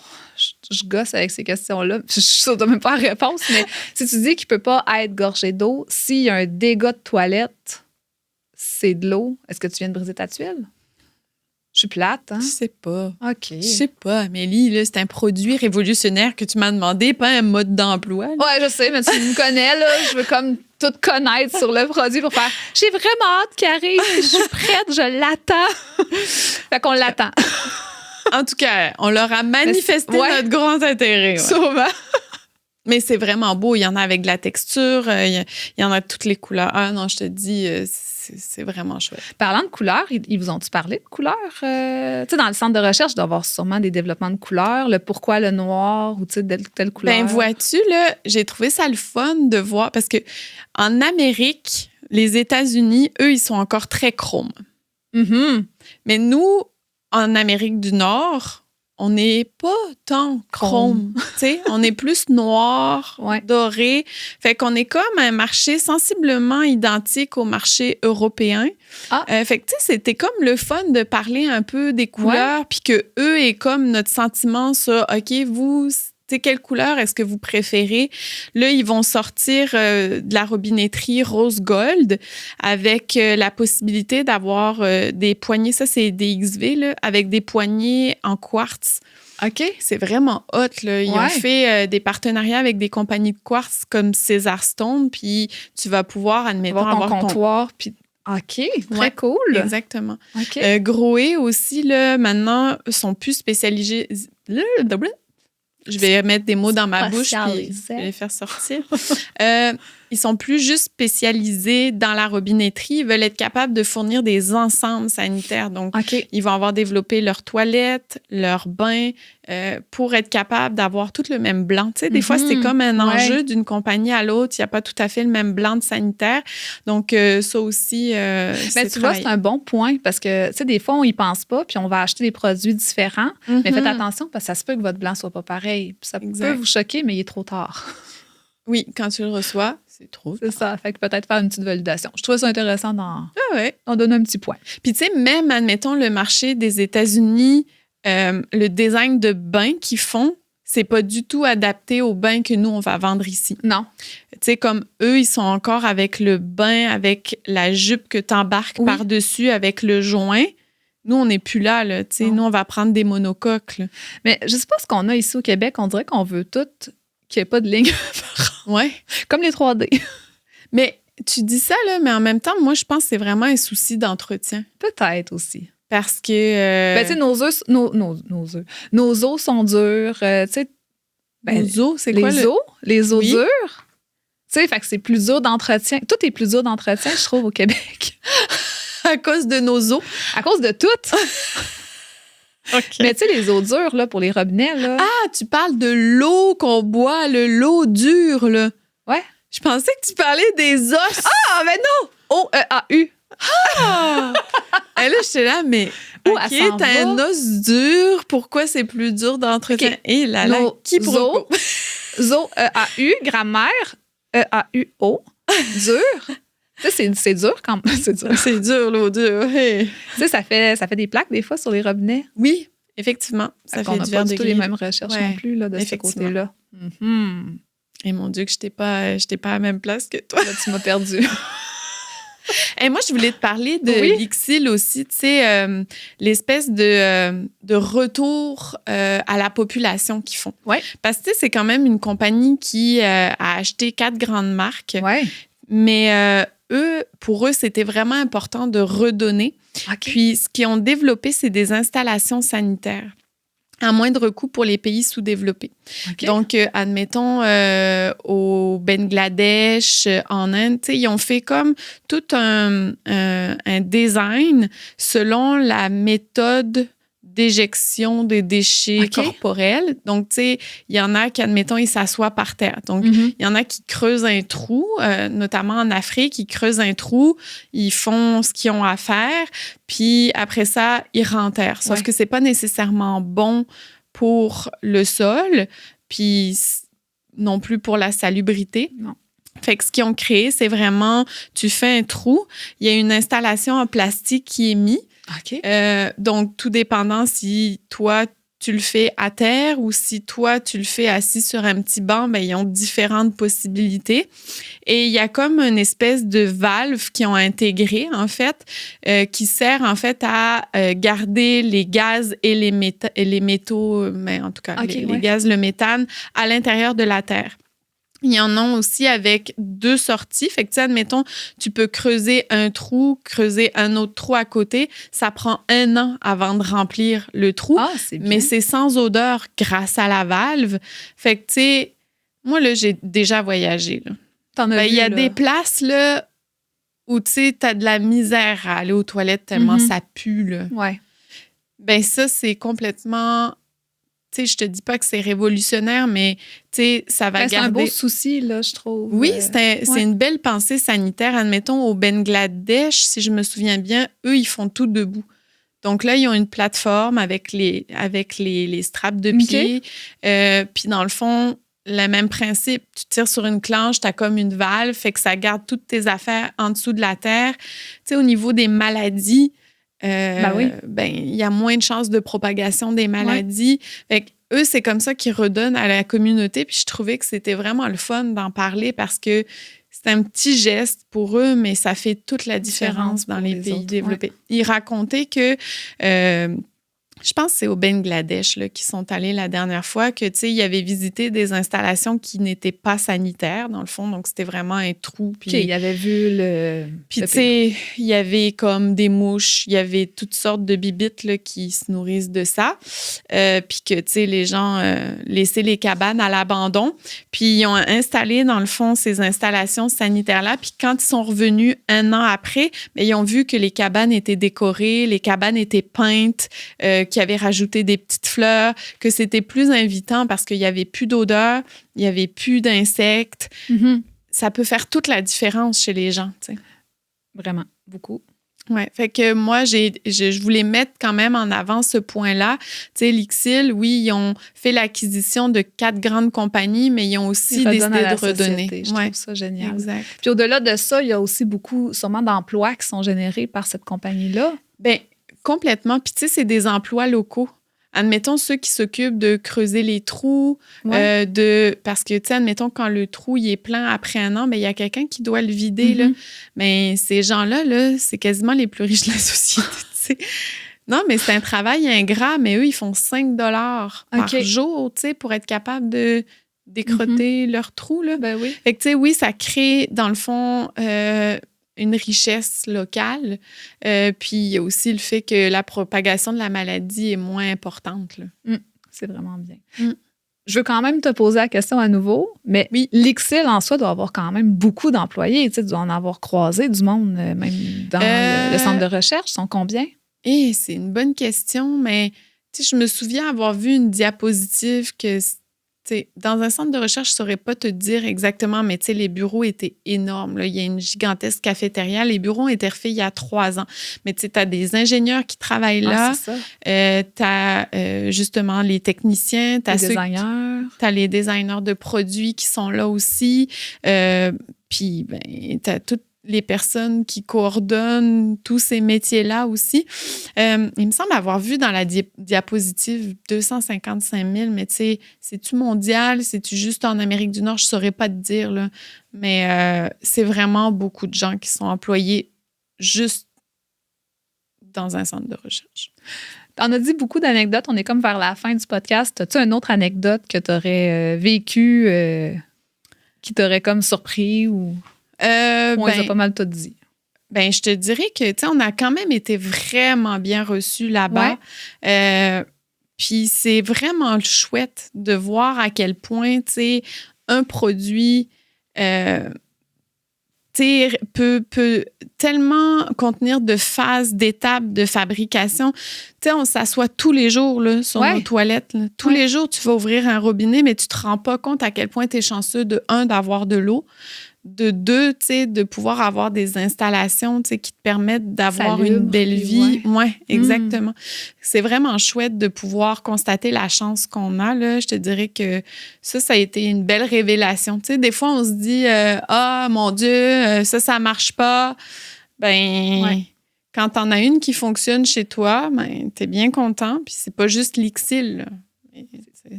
je gosse avec ces questions-là. Je suis sûre de même pas la réponse. Mais si tu dis qu'il peut pas être gorgé d'eau, s'il y a un dégât de toilette, c'est de l'eau, est-ce que tu viens de briser ta tuile? Je suis plate, hein? Je sais pas. OK. Je sais pas, Amélie, là, c'est un produit révolutionnaire que tu m'as demandé, pas un mode d'emploi. Là. Ouais, je sais, mais tu me connais, là. Je veux comme tout connaître sur le produit pour faire « J'ai vraiment hâte qu'il arrive, je suis prête, je l'attends. » Fait qu'on l'attend. En tout cas, on leur a manifesté notre grand intérêt. Ouais. Sûrement. Mais c'est vraiment beau. Il y en a avec de la texture. Il y en a toutes les couleurs. Ah non, je te dis, c'est vraiment chouette. Parlant de couleurs, ils vous ont-tu parlé de couleurs? Tu sais, dans le centre de recherche, il doit y avoir sûrement des développements de couleurs. Le pourquoi le noir ou tu sais, telle couleur. Ben vois-tu, là, j'ai trouvé ça le fun de voir parce que en Amérique, les États-Unis, eux, ils sont encore très chromes. Mm-hmm. Mais nous, en Amérique du Nord... on n'est pas tant chrome, tu sais, on est plus noir, doré. Fait qu'on est comme un marché sensiblement identique au marché européen. Fait que, tu sais, c'était comme le fun de parler un peu des couleurs, puis que eux aient comme notre sentiment sur, OK, vous... quelle couleur est-ce que vous préférez? Là, ils vont sortir de la robinetterie rose gold avec la possibilité d'avoir des poignées. Ça, c'est des XV, là, avec des poignées en quartz. OK. C'est vraiment hot, là. Ils ont fait des partenariats avec des compagnies de quartz comme César Stone, puis tu vas pouvoir, admettons, avoir ton comptoir, puis... OK, très cool. Exactement. Okay. Groé aussi, là, maintenant, sont plus spécialisés... Je vais mettre des mots dans ma bouche puis je vais les faire sortir. Ils sont plus juste spécialisés dans la robinetterie. Ils veulent être capables de fournir des ensembles sanitaires. Donc, ils vont avoir développé leurs toilettes, leurs bains pour être capables d'avoir tout le même blanc. Tu sais, des fois, c'est comme un enjeu d'une compagnie à l'autre. Il n'y a pas tout à fait le même blanc de sanitaire. Donc, ça aussi, mais tu vois, c'est un bon point parce que, tu sais, des fois, on n'y pense pas puis on va acheter des produits différents. Mais faites attention parce que ça se peut que votre blanc ne soit pas pareil. Puis ça peut vous choquer, mais il est trop tard. Oui, quand tu le reçois, c'est trop. C'est ça. Fait que peut-être faire une petite validation. Je trouvais ça intéressant d'en Ouais. donner un petit point. Puis tu sais, même, admettons, le marché des États-Unis, le design de bains qu'ils font, c'est pas du tout adapté au bain que nous, on va vendre ici. Non. Tu sais, comme eux, ils sont encore avec le bain, avec la jupe que tu embarques par-dessus, avec le joint. Nous, on n'est plus là, là. Tu sais, nous, on va prendre des monocoques, là. Mais je sais pas ce qu'on a ici au Québec. On dirait qu'on veut tout qu'il n'y ait pas de ligne. Ouais. Comme les 3D. Mais tu dis ça, là, mais en même temps, moi, je pense que c'est vraiment un souci d'entretien. Peut-être aussi. Parce que... Ben, tu sais, nos os sont durs. Tu sais, nos os, c'est les quoi? os? Les os Oui. durs. Tu sais, fait que c'est plus dur d'entretien. Tout est plus dur d'entretien, je trouve, au Québec. À cause de nos os. À cause de tout. OK. Mais tu sais, les eaux dures, là, pour les robinets, là. Ah, tu parles de l'eau qu'on boit, l'eau dure, là. Ouais. Je pensais que tu parlais des os. Ah, mais non! O-E-A-U. Ah! Et là, j'étais là, mais Où OK, elle s'en t'as va? un os dur. Pourquoi c'est plus dur d'entretien? OK. Et là, Nos quiproquo. Zo-E-A-U, grammaire, E-A-U-O, dur. Tu sais, c'est dur quand même. C'est dur. C'est dur, l'eau dure. Hey. Tu sais, ça fait des plaques des fois sur les robinets. Oui, effectivement. Ça fait On n'a du pas verre du de tout les grille. mêmes recherches Ouais, non plus là, de ce effectivement. côté-là. Mhm. Et mon Dieu, que je n'étais pas à la même place que toi. Là, tu m'as perdu. Et moi, je voulais te parler de Oui. l'ICSIL aussi, tu sais, l'espèce de retour à la population qu'ils font. Ouais. Parce que tu sais, c'est quand même une compagnie qui a acheté 4 grandes marques, Ouais. mais pour eux, c'était vraiment important de redonner. OK. Puis, ce qu'ils ont développé, c'est des installations sanitaires à moindre coût pour les pays sous-développés. OK. Donc, admettons, au Bangladesh, en Inde, tu sais, ils ont fait comme tout un design selon la méthode d'éjection des déchets OK. corporels. Donc, tu sais, il y en a qui, admettons, ils s'assoient par terre. Donc, Mhm. il y en a qui creusent un trou, notamment en Afrique, ils creusent un trou, ils font ce qu'ils ont à faire, puis après ça, ils renterrent. Sauf Ouais. que c'est pas nécessairement bon pour le sol, puis non plus pour la salubrité. Non. Fait que ce qu'ils ont créé, c'est vraiment, tu fais un trou, il y a une installation en plastique qui est mise. OK. Donc, tout dépendant si toi, tu le fais à terre ou si toi, tu le fais assis sur un petit banc, ben, ils ont différentes possibilités. Et il y a comme une espèce de valve qu'ils ont intégrée, en fait, qui sert, en fait, à garder les gaz et les métaux, mais en tout cas, OK, les ouais. gaz, le méthane, à l'intérieur de la terre. Il y en a aussi avec 2 sorties. Fait que, tu sais, admettons, tu peux creuser un trou, creuser un autre trou à côté. Ça prend 1 an avant de remplir le trou. Ah, c'est bien. Mais c'est sans odeur grâce à la valve. Fait que, tu sais, moi, là, j'ai déjà voyagé. Là. T'en as Ben, vu, il y a là. des places, là, où, tu sais, t'as de la misère à aller aux toilettes tellement Mhm. ça pue, là. Ouais. Ben ça, c'est complètement... Tu sais, je te dis pas que c'est révolutionnaire, mais, tu sais, ça va Ben, c'est un garder... beau souci, là, je trouve. Oui, c'est ouais. une belle pensée sanitaire. Admettons, au Bangladesh, si je me souviens bien, eux, ils font tout debout. Donc là, ils ont une plateforme avec les straps de pied. Puis dans le fond, le même principe. Tu tires sur une planche, tu as comme une valve, fait que ça garde toutes tes affaires en dessous de la terre. Tu sais, au niveau des maladies, oui. ben, il y a moins de chances de propagation des maladies. Fait que eux, c'est comme ça qu'ils redonnent à la communauté. Puis je trouvais que c'était vraiment le fun d'en parler parce que c'est un petit geste pour eux, mais ça fait toute la différence dans pour les les pays autres, développés. Ils racontaient que, je pense que c'est au Bangladesh là, qu'ils sont allés la dernière fois, que, tu sais, ils avaient visité des installations qui n'étaient pas sanitaires, dans le fond. Donc, c'était vraiment un trou. Puis, OK, il avait vu le... puis le tu sais, il y avait comme des mouches, il y avait toutes sortes de bibites là, qui se nourrissent de ça. Puis que, tu sais, les gens laissaient les cabanes à l'abandon. Puis ils ont installé, dans le fond, ces installations sanitaires-là. Puis quand ils sont revenus 1 an après, bien, ils ont vu que les cabanes étaient décorées, les cabanes étaient peintes, qui avaient rajouté des petites fleurs, que c'était plus invitant parce qu'il n'y avait plus d'odeur, il n'y avait plus d'insectes. Mhm. Ça peut faire toute la différence chez les gens, tu sais. Vraiment, beaucoup. Ouais, fait que moi, je voulais mettre quand même en avant ce point-là. Tu sais, Lixil, oui, ils ont fait l'acquisition de 4 grandes compagnies, mais ils ont aussi décidé de redonner. Je trouve ça génial. Exact. Puis au-delà de ça, il y a aussi beaucoup, sûrement, d'emplois qui sont générés par cette compagnie-là. Bien, complètement. Puis, tu sais, c'est des emplois locaux. Admettons ceux qui s'occupent de creuser les trous, parce que, tu sais, admettons quand le trou il est plein après un an, bien, il y a quelqu'un qui doit le vider. Là. Mais ces gens-là, là, c'est quasiment les plus riches de la société. Tu sais. Non, mais c'est un travail ingrat, mais eux, ils font 5 $ par jour, tu sais, pour être capable de décrotter leur trou. Là. Ben oui. Fait que, tu sais, oui, ça crée, dans le fond, une richesse locale. Puis il y a aussi le fait que la propagation de la maladie est moins importante. Là. C'est vraiment bien. Je veux quand même te poser la question à nouveau, mais Lixil en soi doit avoir quand même beaucoup d'employés. Tu dois en avoir croisé du monde, même dans le centre de recherche. Ils sont combien? C'est une bonne question, mais je me souviens avoir vu une diapositive que... dans un centre de recherche, je ne saurais pas te dire exactement, mais les bureaux étaient énormes. Là. Il y a une gigantesque cafétéria. Les bureaux ont été refaits il y a 3 ans. Mais tu as des ingénieurs qui travaillent là. Tu as justement les techniciens. Tu as les designers de produits qui sont là aussi. Puis, tu as toutes les personnes qui coordonnent tous ces métiers-là aussi. Il me semble avoir vu dans la diapositive 255 000, mais tu sais, c'est-tu mondial? C'est-tu juste en Amérique du Nord? Je ne saurais pas te dire, là. Mais c'est vraiment beaucoup de gens qui sont employés juste dans un centre de recherche. On a dit beaucoup d'anecdotes. On est comme vers la fin du podcast. As-tu une autre anecdote que tu aurais vécue qui t'aurait comme surpris ou... on les a pas mal tout dit. Ben, je te dirais que, tu sais, on a quand même été vraiment bien reçus là-bas. Puis c'est vraiment chouette de voir à quel point, tu sais, un produit, peut tellement contenir de phases, d'étapes de fabrication. Tu sais, on s'assoit tous les jours là, sur nos toilettes. Là. Tous les jours, tu vas ouvrir un robinet, mais tu ne te rends pas compte à quel point tu es chanceux, de 1, d'avoir de l'eau, de 2, tu sais, de pouvoir avoir des installations, tu sais, qui te permettent d'avoir une belle vie. Oui, exactement. C'est vraiment chouette de pouvoir constater la chance qu'on a, là. Je te dirais que ça a été une belle révélation. Tu sais, des fois, on se dit « Ah, mon Dieu, ça marche pas. » Ben, quand t'en as une qui fonctionne chez toi, ben, t'es bien content. Puis c'est pas juste Lixil, là.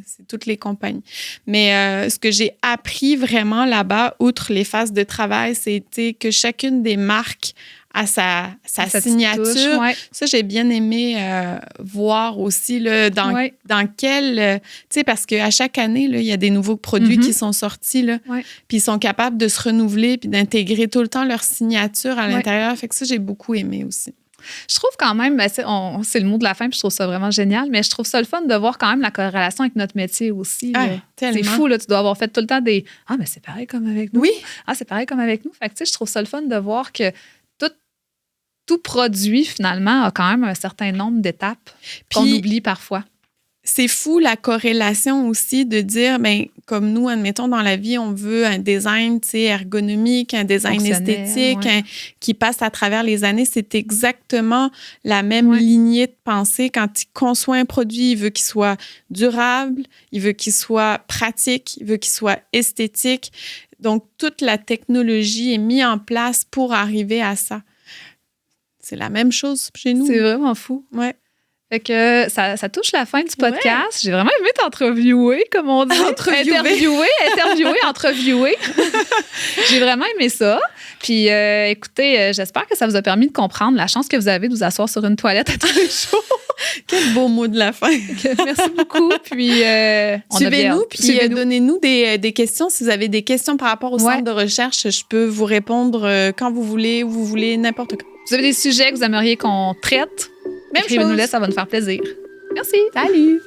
C'est toutes les compagnies. Mais ce que j'ai appris vraiment là-bas, outre les phases de travail, c'était que chacune des marques a sa signature. Ça, j'ai bien aimé voir aussi là, dans quel... tu sais, parce qu'à chaque année, il y a des nouveaux produits qui sont sortis. Puis ils sont capables de se renouveler puis d'intégrer tout le temps leur signature à l'intérieur. Fait que ça, j'ai beaucoup aimé aussi. Je trouve quand même, c'est le mot de la fin, puis je trouve ça vraiment génial, mais je trouve ça le fun de voir quand même la corrélation avec notre métier aussi. C'est fou, là, tu dois avoir fait tout le temps des « Ah, mais c'est pareil comme avec nous. » Oui. « Ah, c'est pareil comme avec nous. » Fait que, tu sais, je trouve ça le fun de voir que tout produit, finalement, a quand même un certain nombre d'étapes qu'on oublie parfois. C'est fou la corrélation aussi de dire, bien, comme nous, admettons, dans la vie, on veut un design ergonomique, un design esthétique qui passe à travers les années. C'est exactement la même lignée de pensée. Quand il conçoit un produit, il veut qu'il soit durable, il veut qu'il soit pratique, il veut qu'il soit esthétique. Donc, toute la technologie est mise en place pour arriver à ça. C'est la même chose chez nous. C'est vraiment fou. Ouais. Fait que ça touche la fin du podcast. J'ai vraiment aimé t'interviewer, comme on dit. Interviewer. J'ai vraiment aimé ça. Puis, écoutez, j'espère que ça vous a permis de comprendre la chance que vous avez de vous asseoir sur une toilette à tous les jours. Quel beau mot de la fin. Merci beaucoup. Puis, suivez-nous, puis donnez-nous des questions. Si vous avez des questions par rapport au centre de recherche, je peux vous répondre quand vous voulez, où vous voulez, n'importe quand. Vous avez des sujets que vous aimeriez qu'on traite? Écrivez-nous-les, ça va nous faire plaisir. Merci. Salut.